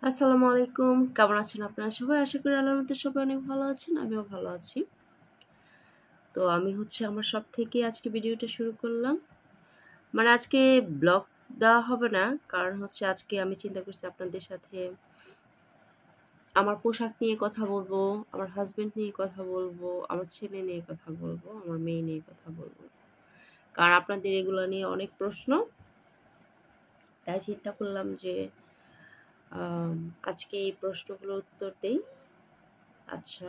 আসসালামু আলাইকুম। কেমন আছেন আপনারা সবাই? আশা করি আল্লাহর রহমতে সবাই অনেক ভালো আছেন। আমিও ভালো আছি। তো আমি আমার শপ থেকে আজকে ভিডিওটা শুরু করলাম। মানে আজকে ব্লগ দেওয়া হবে না। কারণ আজকে আমি চিন্তা করছি আপনাদের সাথে আমার পোশাক নিয়ে কথা বলবো, আমার হাসব্যান্ড নিয়ে কথা বলবো, আমার ছেলে নিয়ে কথা বলবো, আমার মেয়ে নিয়ে কথা বলবো। কারণ আপনাদের এগুলো নিয়ে অনেক প্রশ্ন। তাই চিন্তা করলাম যে আম আজকে এই প্রশ্নগুলোর উত্তর দেই। আচ্ছা।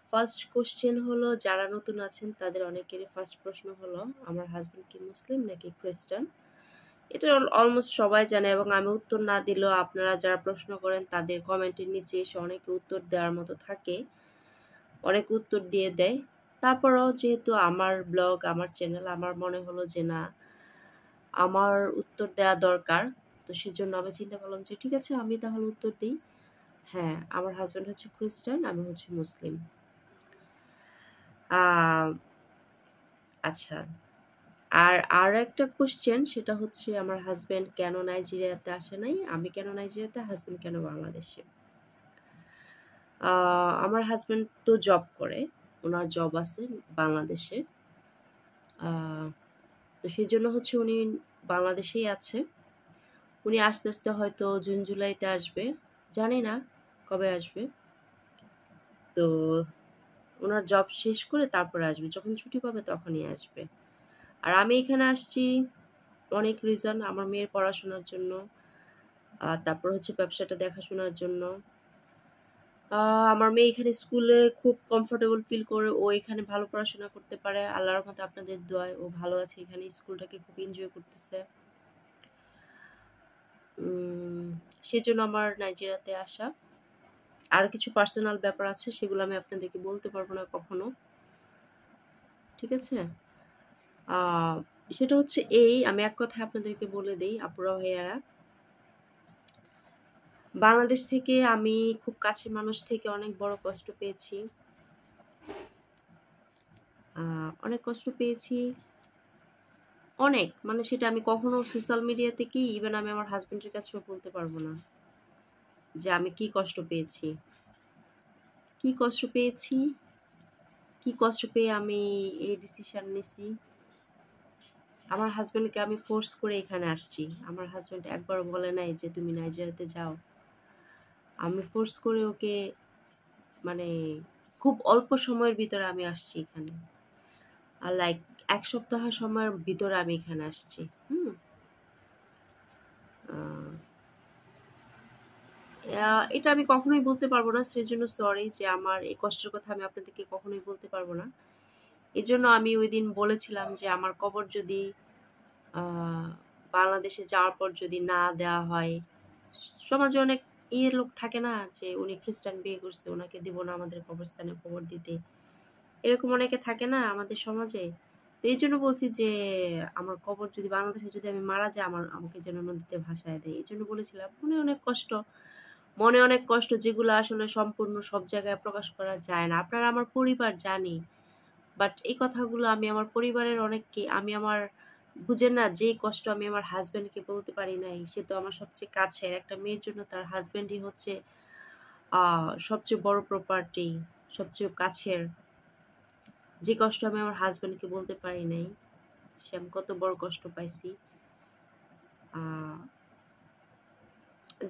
ফার্স্ট কোয়েশ্চেন হলো যারা নতুন আছেন তাদের অনেকেরই ফার্স্ট প্রশ্ন হলো আমার হাসব্যান্ড কি মুসলিম নাকি খ্রিস্টান? এটা অলমোস্ট সবাই জানে এবং আমি উত্তর না দিলেও আপনারা যারা প্রশ্ন করেন তাদের কমেন্টের নিচে এসে অনেকে উত্তর দেওয়ার মতো থাকে, অনেকে উত্তর দিয়ে দেয়। তারপরেও যেহেতু আমার ব্লগ, আমার চ্যানেল, আমার মনে হলো যে না, আমার উত্তর দেওয়া দরকার। তো সেজন্য আমি চিন্তা করলাম যে ঠিক আছে আমি তাহলে উত্তর দিই। হ্যাঁ, আমার হাসব্যান্ড হচ্ছে খ্রিস্টান, আমি হচ্ছে মুসলিম। আহ আচ্ছা। আর একটা কোয়েশ্চেন সেটা হচ্ছে আমার হাসব্যান্ড কেন নাইজেরিয়াতে আসে নাই? আমি কেন নাইজেরিয়াতে, হাসব্যান্ড কেন বাংলাদেশে? আমার হাসব্যান্ড তো জব করে। উনার জব আছে বাংলাদেশে। আ তো সেজন্য উনি বাংলাদেশেই আছে। উনি আস্তে, আস্তে হয়তো জুন জুলাইতে আসবে। জানি না কবে আসবে। তো উনার জব শেষ করে তারপরে আসবে। যখন ছুটি পাবে তখনই আসবে। আর আমি এখানে আসছি অনেক রিজন, আমার মেয়ের পড়াশোনার জন্য। তারপর ব্যবসাটা দেখাশোনার জন্য। আমার মেয়ে এখানে স্কুলে খুব কমফোর্টেবল ফিল করে। ও এখানে ভালো পড়াশোনা করতে পারে। আল্লাহর রহমতে আপনাদের দোয়ায় ও ভালো আছে এখানে। স্কুলটাকে খুব এনজয় করতেছে। উম সেজন্য আমার নাইজেরিয়াতে আসা। আরো কিছু পার্সোনাল ব্যাপার আছে সেগুলো আমি আপনাদেরকে বলতে পারবো না কখনো। ঠিক আছে? আ সেটা আমি এক কথায় আপনাদেরকে বলে দেই আপুরা ভাইয়ারা। বাংলাদেশ থেকে আমি খুব কাছের মানুষ থেকে অনেক বড় কষ্ট পেয়েছি। আ অনেক কষ্ট পেয়েছি। অনেক। মানে সেটা আমি কখনো সোশ্যাল মিডিয়াতে কি ইভেন আমি আমার হাসব্যান্ডের কাছেও বলতে পারব না যে আমি কি কষ্ট পেয়েছি। কি কষ্ট পেয়েছি, কি কষ্ট পেয়ে আমি এই ডিসিশন নিছি। আমার হাসব্যান্ডকে আমি ফোর্স করে এখানে আসছি। আমার হাসব্যান্ড একবারও বলে নাই যে তুমি নাইজেরিয়াতে যাও। আমি ফোর্স করে ওকে, মানে খুব অল্প সময়ের ভিতরে আমি আসছি এখানে। আর লাইক ১ সপ্তাহ সময়ের ভিতরে আমি এখানে আসছি। হুম? আ এটা আমি কখনোই বলতে পারব না। সেজন্য সরি যে আমার এই কষ্টের কথা আমি আপনাদেরকে কখনোই বলতে পারব না। এজন্য আমি ঐদিন বলেছিলাম যে আমার কবর যদি আ বাংলাদেশে যাওয়ার পর যদি না দেওয়া হয়, সমাজে অনেক লোক থাকে না যে উনি খ্রিস্টান বিয়ে করছে, উনাকে দিব না আমাদের কবরস্থানে কবর দিতে। এরকম অনেকে থাকে না আমাদের সমাজে। তো এইজন্য বলছি যে আমার কবর যদি বাংলাদেশে যদি আমি মারা যাই আমাকে যেন নদীতে ভাসায় দেয়। এজন্য বলেছিলাম। মনে অনেক কষ্ট যেগুলো আসলে সম্পূর্ণ সব জায়গায় প্রকাশ করা যায় না। আপনারা আমার পরিবার জানি। বাট এই কথাগুলো আমি আমার পরিবারের অনেককে আমি আমার বুঝেন না যে কষ্ট আমি আমার হাসব্যান্ডকে বলতে পারি নাই। সে তো আমার সবচেয়ে কাছের। একটা মেয়ের জন্য তার হাসব্যান্ডই আ সবচেয়ে বড় প্রপার্টি, সবচেয়ে কাছের। যে কষ্ট আমি আমার হাসব্যান্ডকে বলতে পারি নাই, সে আমি কত বড় কষ্ট পাইছি। আ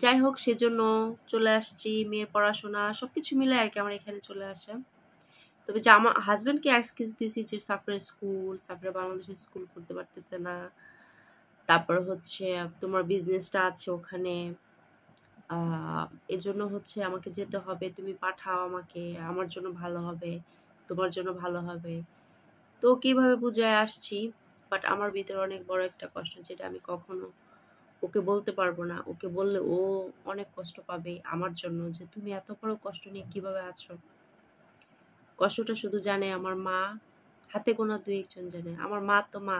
যাই হোক সেজন্য চলে আসছি। মেয়ের পড়াশোনা সবকিছু মিলায় আরকি আমার এখানে চলে আসা। তবে যে আমার হাসব্যান্ডকে এক্সকিউজ দিছি যে সাফরের বাংলাদেশে স্কুল করতে পারতেছে না। তারপর তোমার বিজনেসটা আছে ওখানে। আ এজন্য আমাকে যেতে হবে। তুমি পাঠাও আমাকে। আমার জন্য ভালো হবে। তোমার জন্য ভালো হবে। তো কিভাবে বুঝায় আসছি। বাট আমার ভিতরে অনেক বড় একটা কষ্ট যেটা আমি কখনো ওকে বলতে পারবো না। ওকে বললে ও অনেক কষ্ট পাবে আমার জন্য যে তুমি এত বড় কষ্ট নিয়ে কিভাবে আছো? কষ্টটা শুধু জানে আমার মা, হাতে গোনা ২-১ জন জানে। আমার মা তো মা।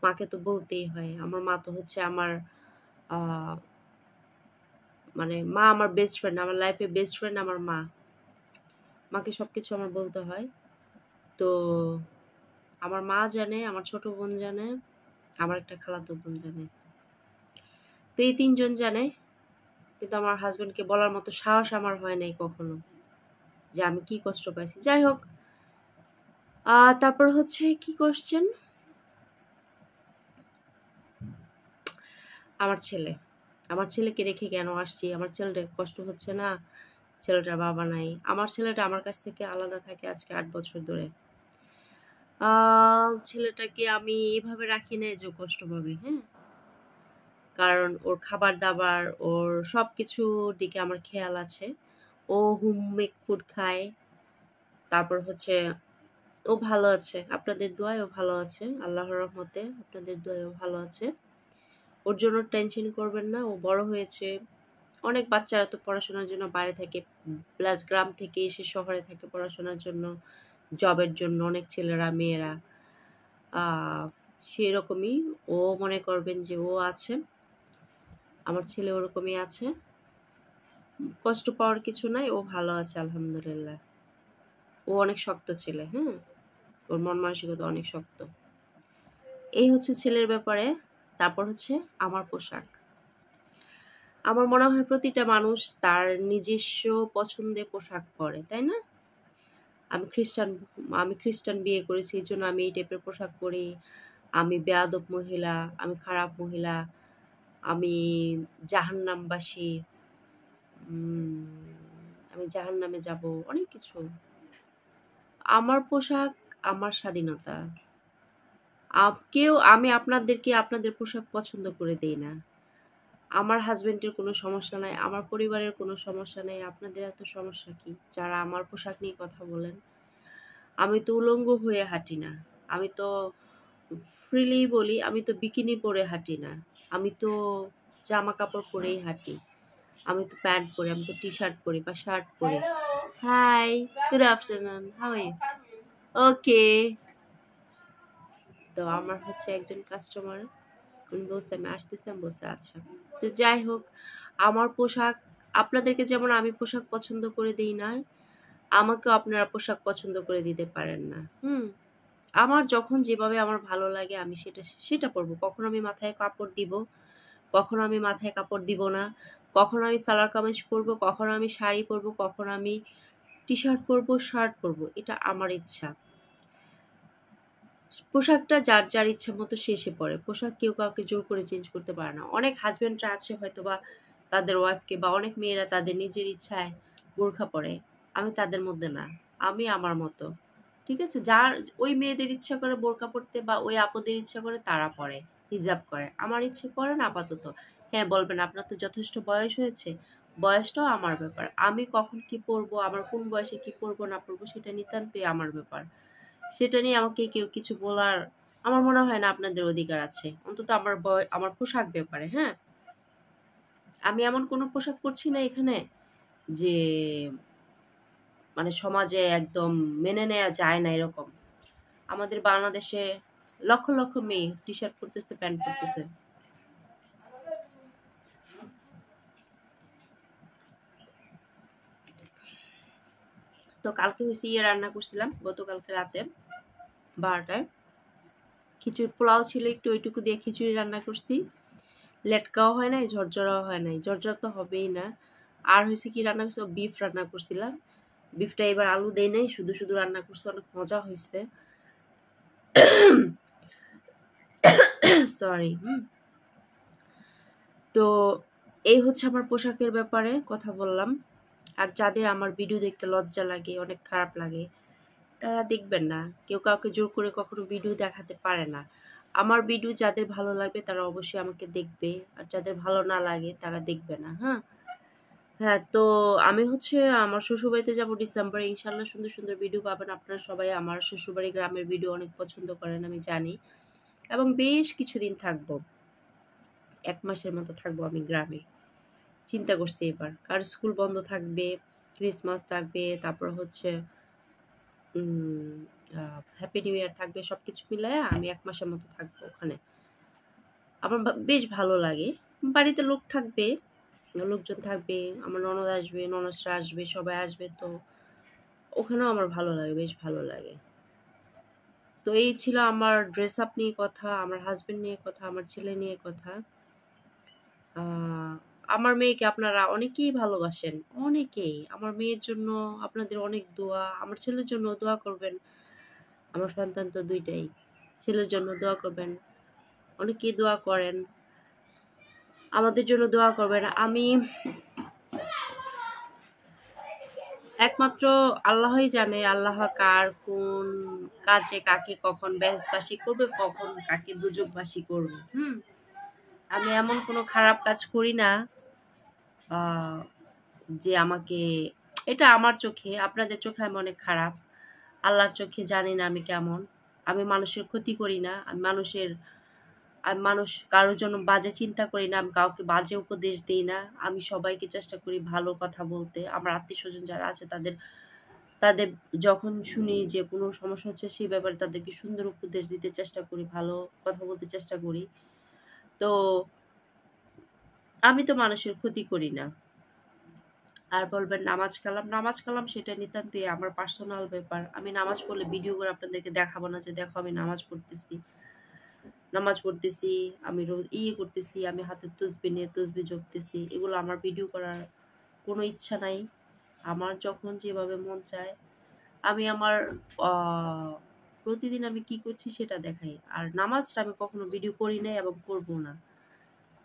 মাকে তো বলতেই হয়। আমার মা তো আমার আ মানে মা আমার বেস্ট ফ্রেন্ড। আমার লাইফের বেস্ট ফ্রেন্ড আমার মা। মাকে সবকিছু আমার বলতে হয়। তো আমার মা জানে, আমার ছোট বোন জানে, আমার একটা খালাতো বোন জানে। তো এই ৩ জন জানে। কিন্তু আমার হাসব্যান্ডকে বলার মতো সাহস আমার হয় নাই কখনো যে আমি কি কষ্ট পাইছি। যাই হোক, তারপর হচ্ছে কি কোয়েশ্চেন? আমার ছেলে। আমার ছেলেকে রেখে কেন আসছি? আমার ছেলেটার কষ্ট হচ্ছে না? ছেলেটার বাবা নাই। আমার ছেলেটা আমার কাছ থেকে আলাদা থাকে আজকে ৮ বছর ধরে। ছেলেটাকে আমি এভাবে রাখি নাই যে ও কষ্ট পাবে, হ্যাঁ? কারণ ওর খাবার-দাবার, ওর সবকিছুর দিকে আমার খেয়াল আছে। ও হোমমেড ফুড খায়। তারপর হচ্ছে ও ভালো আছে। আপনাদের দোয়ায় ও ভালো আছে। আল্লাহর রহমতে আপনাদের দোয়ায় ও ভালো আছে। ওর জন্য টেনশন করবেন না। ও বড় হয়েছে। অনেক বাচ্চারা তো পড়াশোনার জন্য বাইরে থাকে। প্লাস গ্রাম থেকে এসে শহরে থাকে পড়াশোনার জন্য, জবের জন্য অনেক ছেলেরা, মেয়েরা। আ সেরকমই ও মনে করবেন যে ও আছে। আমার ছেলে ওরকমই আছে। কষ্ট পাওয়ার কিছু নাই। ও ভালো আছে আলহামদুলিল্লাহ। ও অনেক শক্ত ছেলে, হ্যাঁ? ওর মন মানসিকতা অনেক শক্ত। এই হচ্ছে ছেলের ব্যাপারে। তারপর হচ্ছে আমার পোশাক। আমার মনে হয় প্রতিটা মানুষ তার নিজস্ব পছন্দের পোশাক পরে, তাই না? আমি খ্রিস্টান আমি খ্রিস্টান বিয়ে করেছি। এজন্য আমি এই টাইপের পোশাক পরি। আমি বেয়াদব মহিলা, আমি খারাপ মহিলা, আমি জাহান্নামবাসী, উম আমি জাহান্নামে যাবো, অনেক কিছু। আমার পোশাক, আমার স্বাধীনতা। আমি আপনাদেরকে আপনাদের পোশাক পছন্দ করে দেই না। আমার হাসব্যান্ডের কোনো সমস্যা নাই, আমার পরিবারের কোনো সমস্যা নেই। আপনাদের এত সমস্যা কি? যারা আমার পোশাক নিয়ে কথা বলেন। আমি তো উলঙ্গ হয়ে হাঁটি না। আমি তো ফ্রিলি বলি, আমি তো বিকিনি পরে হাঁটি না। আমি তো জামা-কাপড় পরেই হাঁটি। আমি তো প্যান্ট পরি, আমি তো টি-শার্ট পরি বা শার্ট পরি। Hi, good afternoon. How are you? Okay. তো আমার হচ্ছে একজন কাস্টমার, উনি বলছে আমি আসতেছি। আমি বলছি আচ্ছা। তো যাই হোক, আমার পোশাক আপনাদেরকে যেমন আমি পোশাক পছন্দ করে দেই না, আমাকেও আপনারা পোশাক পছন্দ করে দিতে পারেন না। আমার যখন যেভাবে আমার ভালো লাগে আমি সেটা সেটা পরবো। কখনো আমি মাথায় কাপড় দিব, কখনো আমি মাথায় কাপড় দিব না। কখনো আমি সালোয়ার কামিজ পরবো, কখনো আমি শাড়ি পরবো, কখনো আমি টি-শার্ট পরবো, শার্ট পরবো। এটা আমার ইচ্ছা। পোশাকটা যার, যার ইচ্ছা মতো সে পরে। পোশাক কেউ কাউকে জোর করে চেঞ্জ করতে পারে না। অনেক হাসব্যান্ডরা আছে হয়তোবা তাদের ওয়াইফকে, বা অনেক মেয়েরা তাদের নিজের ইচ্ছায় বোরখা পরে। আমি তাদের মধ্যে না। আমি আমার মতো। ঠিক আছে? যার ওই মেয়েদের ইচ্ছা করে বোরকা পরতে, বা ওই আপুদের ইচ্ছা করে তারা পরে, হিজাব করে। আমার ইচ্ছে করে না আপাতত। হ্যাঁ, বলবেন আপনার তো যথেষ্ট বয়স হয়েছে। বয়সটাও আমার ব্যাপার। আমি কখন কি পরবো, আমার কোন বয়সে কি পরবো না পরবো সেটা নিতান্তই আমার ব্যাপার। সেটা নিয়ে আমাকে কেউ কিছু বলার আমার মনে হয় না আপনাদের অধিকার আছে। অন্তত আমার পোশাক ব্যাপারে, হ্যাঁ? আমি এমন কোনো পোশাক পরছি না এখানে যে মানে সমাজে একদম মেনে নেয়া যায় না এরকম। আমাদের বাংলাদেশে লক্ষ, লক্ষ মেয়ে টি-শার্ট পরতেছে, প্যান্ট পরতেছে। তো কালকে হইছে রান্না করছিলাম গতকালকে রাতে ১২ টায়। খিচুড়ি পোলাও ছিল একটু, ওইটুকু দিয়ে খিচুড়ি রান্না করছি। লেটকাও হয় নাই, ঝরঝরাও হয় নাই। ঝরঝরা তো হবেই না। আর হইছে কি রান্না করছি, বিফ রান্না করছিলাম। বিফটা এবার আলু দেই নাই, শুধু, শুধু রান্না করছি। অনেক মজা হইছে। সরি। তো এই হচ্ছে আমার পোশাকের ব্যাপারে কথা বললাম। আর যাদের আমার ভিডিও দেখতে লজ্জা লাগে, অনেক খারাপ লাগে, তারা দেখবেন না। কেউ কাউকে জোর করে কখনো ভিডিও দেখাতে পারে না। আমার ভিডিও যাদের ভালো লাগবে তারা অবশ্যই আমাকে দেখবে। আর যাদের ভালো না লাগে তারা দেখবে না, হ্যাঁ? হ্যাঁ, তো আমি হচ্ছে আমার শ্বশুরবাড়িতে যাবো ডিসেম্বরে। ইনশাআল্লাহ সুন্দর, সুন্দর ভিডিও পাবেন। আপনারা সবাই আমার শ্বশুরবাড়ি গ্রামের ভিডিও অনেক পছন্দ করেন আমি জানি। এবং বেশ কিছুদিন থাকবো। ১ মাসের মতো থাকবো আমি গ্রামে। চিন্তা করছি এবার। কারণ স্কুল বন্ধ থাকবে, ক্রিসমাস থাকবে, তারপর হচ্ছে উম হ্যাপি নিউ ইয়ার থাকবে। সবকিছু মিলায়া আমি ১ মাসের মতো থাকবো ওখানে। আমার বেশ ভালো লাগে। বাড়িতে লোক থাকবে, লোকজন থাকবে, আমার ননদ আসবে, ননদরা আসবে, সবাই আসবে। তো ওখানেও আমার ভালো লাগে, বেশ ভালো লাগে। তো এই ছিল আমার ড্রেস আপ নিয়ে কথা, আমার হাসব্যান্ড নিয়ে কথা, আমার ছেলে নিয়ে কথা। আহ, আমার মেয়েকে আপনারা অনেকেই ভালোবাসেন, অনেকেই। আমার মেয়ের জন্য আপনাদের অনেক দোয়া, আমার ছেলের জন্য দোয়া করবেন। আমার সন্তান তো দুইটাই, ছেলের জন্য দোয়া করবেন। অনেকেই দোয়া করেন, আমাদের জন্য দোয়া করবেন। আমি একমাত্র আল্লাহই জানে, আল্লাহ কার কোন কাজে কাকে কখন ব্যস্তবাসী করবে, কখন কাকে দুযোগবাসী করবে। আমি এমন কোনো খারাপ কাজ করি না আহ, যে আমাকে, এটা আমার চোখে, আপনাদের চোখে আমি অনেক খারাপ, আল্লাহর চোখে জানি না আমি কেমন। আমি মানুষের ক্ষতি করি না, আমি মানুষ কারোর জন্য বাজে চিন্তা করি না, আমি কাউকে বাজে উপদেশ দিই না। আমি সবাইকে চেষ্টা করি ভালো কথা বলতে। আমার আত্মীয় স্বজন যারা আছে তাদের তাদের যখন শুনি যে কোনো সমস্যা হচ্ছে সেই ব্যাপারে তাদেরকে সুন্দর উপদেশ দিতে চেষ্টা করি, ভালো কথা বলতে চেষ্টা করি। তো আমি তো মানুষের ক্ষতি করি না। আর বলবেন নামাজ কালাম, নামাজ কালাম সেটা নিতান্তই আমার পার্সোনাল ব্যাপার। আমি নামাজ পড়লে ভিডিও করে আপনাদেরকে দেখাবো না যে দেখো আমি নামাজ পড়তেছি, নামাজ পড়তেছি, আমি ইয়ে করতেছি, আমি হাতে তসবি নিয়ে তসবি জপতেছি। এগুলো আমার ভিডিও করার কোনো ইচ্ছা নাই। আমার যখন যেভাবে মন চায় আমি আমার প্রতিদিন আমি কি করছি সেটা দেখাই। আর নামাজটা আমি কখনো ভিডিও করি নাই এবং করবো না।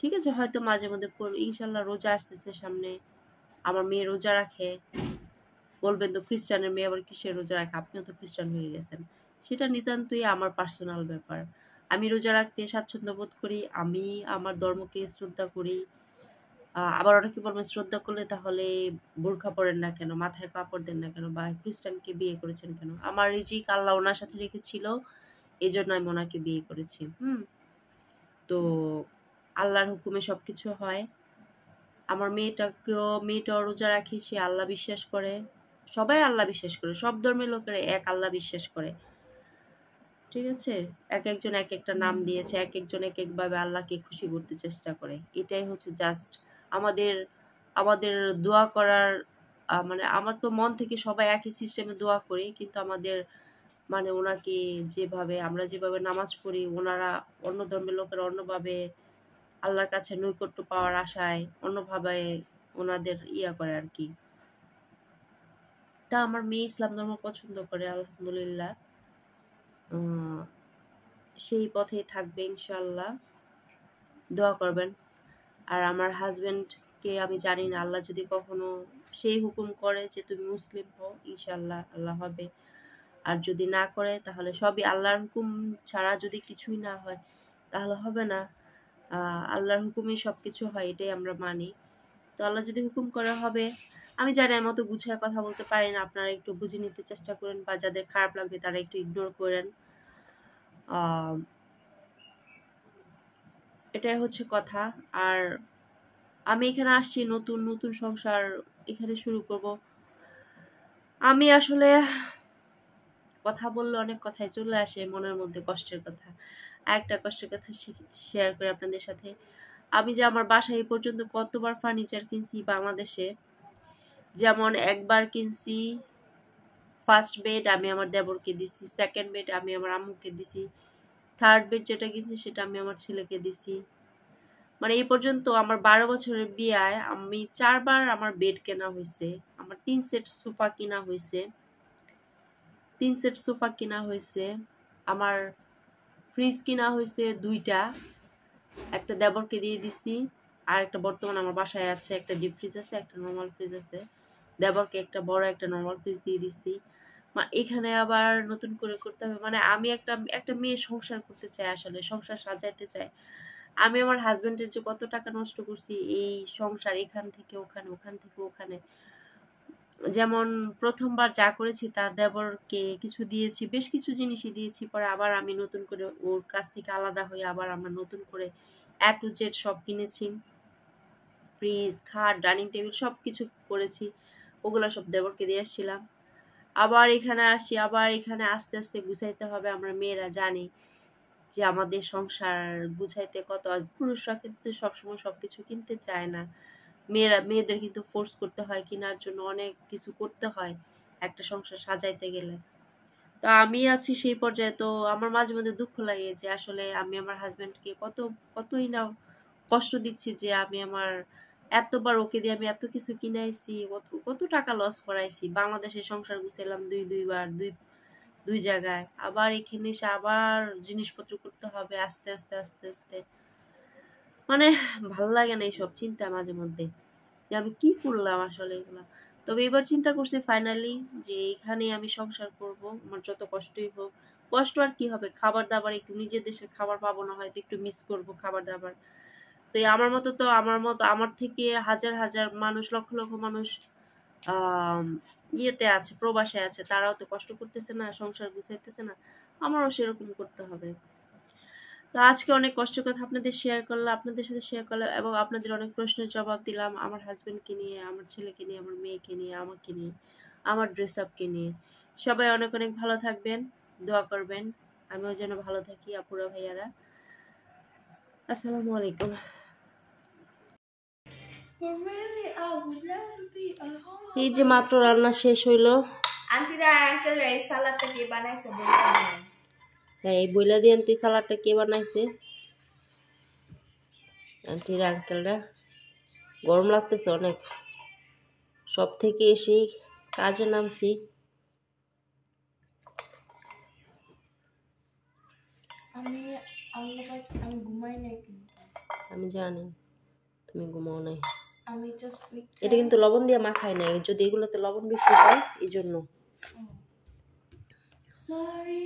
ঠিক আছে, হয়তো মাঝে মধ্যে পড়বো। ইনশাল্লাহ রোজা আসতেছে সামনে, আমার মেয়ে রোজা রাখে। বলবেন তো খ্রিস্টানের মেয়ে আবার কিসের রোজা রাখে, আপনিও তো খ্রিস্টান হয়ে গেছেন। সেটা নিতান্তই আমার পার্সোনাল ব্যাপার। আমি রোজা রাখতে স্বাচ্ছন্দ্য বোধ করি, আমি আমার ধর্মকে শ্রদ্ধা করি। আবার অনেকে বলবেন শ্রদ্ধা করলে তাহলে বোরখা পরেন না কেন, মাথায় কাপড় দেন না কেন, বা খ্রিস্টানকে বিয়ে করেছেন কেন? আমার রিজিক আল্লাহ ওনার সাথে রেখেছিল, এই জন্য আমি ওনাকে বিয়ে করেছি। তো আল্লাহর হুকুমে সবকিছু হয়। আমার মেয়েটাও রোজা রাখে, সে আল্লাহ বিশ্বাস করে। সবাই আল্লাহ বিশ্বাস করে, সব ধর্মের লোকেরা এক আল্লাহ বিশ্বাস করে। ঠিক আছে, এক একজন এক একটা নাম দিয়েছে, এক একজন এক একভাবে আল্লাহকে খুশি করতে চেষ্টা করে। এটাই হচ্ছে জাস্ট আমাদের আমাদের দোয়া করার মানে আমার তো মন থেকে সবাই একই সিস্টেমে দোয়া করি, কিন্তু আমাদের মানে ওনাকে যেভাবে আমরা যেভাবে নামাজ পড়ি, ওনারা অন্য ধর্মের লোকেরা অন্যভাবে আল্লাহর কাছে নৈকট্য পাওয়ার আশায় অন্যভাবে ওনাদের ইয়া করে আর কি। তা আমার মেয়ে ইসলাম ধর্ম পছন্দ করে, আলহামদুলিল্লাহ। আহ, সেই পথেই থাকবে ইনশাল্লাহ, দোয়া করবেন। আর আমার হাজবেন্ডকে আমি জানি না, আল্লাহ যদি কখনো সেই হুকুম করে যে তুমি মুসলিম হও, ইনশাল্লাহ আল্লাহ হবে। আর যদি না করে তাহলে সবই আল্লাহর হুকুম ছাড়া যদি কিছুই না হয় তাহলে হবে না। আল্লাহর হুকুমই সবকিছু হয়, এটাই আমরা মানি। তো আল্লাহ যদি হুকুম করা হবে। আমি জানি আমি মতো গুছিয়ে কথা বলতে পারি না, আপনারা একটু বুঝে নিতে চেষ্টা করেন, বা যাদের খারাপ লাগবে তারা একটু ইগনোর করেন। আহ, এটাই হচ্ছে কথা। আর আমি এখানে আসছি নতুন নতুন সংসার এখানে শুরু করব। আমি আসলে কথা বললে অনেক কথাই চলে আসে মনের মধ্যে, কষ্টের কথা। একটা কষ্টের কথা শেয়ার করি আপনাদের সাথে। আমি যে আমার বাসায় এই পর্যন্ত কতবার ফার্নিচার কিনছি বাংলাদেশে। যেমন একবার কিনছি ফার্স্ট বেড আমি আমার দেবরকে দিছি, সেকেন্ড বেড আমি আমার আম্মুকে দিছি, থার্ড বেড যেটা কিনছি সেটা আমি আমার ছেলেকে দিছি। মানে এই পর্যন্ত আমার 12 বছরের বিয়ায় আমি 4বার আমার বেড কেনা হয়েছে, আমার 3 সেট সোফা কিনা হয়েছে, 3 সেট সোফা কিনা হয়েছে, আমার ফ্রিজ কিনা হয়েছে 2টা, একটা দেবরকে দিয়ে দিছি, আর একটা বর্তমান আমার বাসায় আছে, একটা ডিপ ফ্রিজ আছে, একটা নর্মাল ফ্রিজ আছে। দেবরকে একটা বড় একটা নর্মাল ফ্রিজ দিয়ে দিছি। এখানে আবার নতুন করে করতে হবে, মানে আমি একটা একটা মেয়ে সংসার করতে চাই, আসলে সংসার সাজাইতে চাই। আমি আমার হাজবেন্ডের যে কত টাকা নষ্ট করছি এই সংসার, এখান থেকে ওখানে, ওখান থেকে ওখানে। যেমন প্রথমবার যা করেছি তা দেবরকে কিছু দিয়েছি, বেশ কিছু জিনিসই দিয়েছি, পরে আবার আমি নতুন করে ওর কাছ থেকে আলাদা হয়ে আবার আমরা নতুন করে A to Z সব কিনেছি। ফ্রিজ, খাট, ডাইনিং টেবিল সব কিছু করেছি, ওগুলো সব দেবরকে দিয়ে আসছিলাম। আবার এখানে আসি, আবার এখানে আস্তে আস্তে গুছাইতে হবে। আমরা মেয়েরা জানি যে আমাদের সংসার গুছাইতে কত, পুরুষরা কিন্তু সবসময় সবকিছু কিনতে চায় না। মেয়েদের কিন্তু ফোর্স করতে হয় কেনার জন্য, অনেক কিছু করতে হয় একটা সংসার সাজাইতে গেলে। তো আমি আছি সেই পর্যায়ে। তো আমার মাঝে মধ্যে দুঃখ লাগে যে আসলে আমি আমার হাজবেন্ডকে কতই না কষ্ট দিচ্ছি যে আমি আমার এতবার ওকে দিয়ে আমি এত কিছু কিনাইছি, কত কত টাকা লস করাইছি। বাংলাদেশে সংসার গুছাইলাম দুইবার দুই জায়গায়, আবার এখানে এসে আবার জিনিসপত্র করতে হবে আস্তে আস্তে আস্তে আস্তে। মানে ভালো লাগে না এইসব চিন্তা মাঝে মধ্যে, যে আমি কি করলাম আসলে এগুলা। তবে এবার চিন্তা করছি ফাইনালি যে এখানে আমি সংসার করব, আমার যত কষ্টই হোক। কষ্ট আর কি হবে, খাবার দাবার একটু নিজের দেশের খাবার পাবো না, হয়তো একটু মিস করব খাবার দাবার। তো এই আমার থেকে হাজার হাজার মানুষ, লক্ষ লক্ষ মানুষ আহ ইয়েতে আছে, প্রবাসে আছে, তারাও তো কষ্ট করতেছে না, সংসার গুছাইতেছে না, আমারও সেরকম করতে হবে। তো আজকে অনেক কষ্টের কথা আপনাদের সাথে শেয়ার করলাম, এবং আপনাদের অনেক প্রশ্নের জবাব দিলাম, আমার হাজবেন্ডকে নিয়ে, আমার ছেলেকে নিয়ে, আমার মেয়েকে নিয়ে, আমাকে নিয়ে, আমার ড্রেস আপকে নিয়ে। সবাই অনেক অনেক ভালো থাকবেন, দোয়া করবেন আমিও যেন ভালো থাকি, আপুরা ভাইয়ারা। আসসালামু আলাইকুম। এই যে মাত্র রান্না শেষ হইলো। আন্টিরা আঙ্কেল এই সালাদটা কে বানাইছে বলতে দিবেন। হ্যাঁ, এই বইলা দিয়ে আন্টি সালাদটা কে বানাইছে? আন্টির আঙ্কেলরা। গরম লাগতেছে অনেক, সব থেকে এসেই কাজে নামছি। আমি আমি ঘুমাই নাই কিন্তু। আমি জানি তুমি ঘুমাও নাই। আমি জাস্ট এটা কিন্তু লবণ দিয়ে মাখাই নাই, যদি এগুলোতে লবণ বেশি হয় এই জন্য। সরি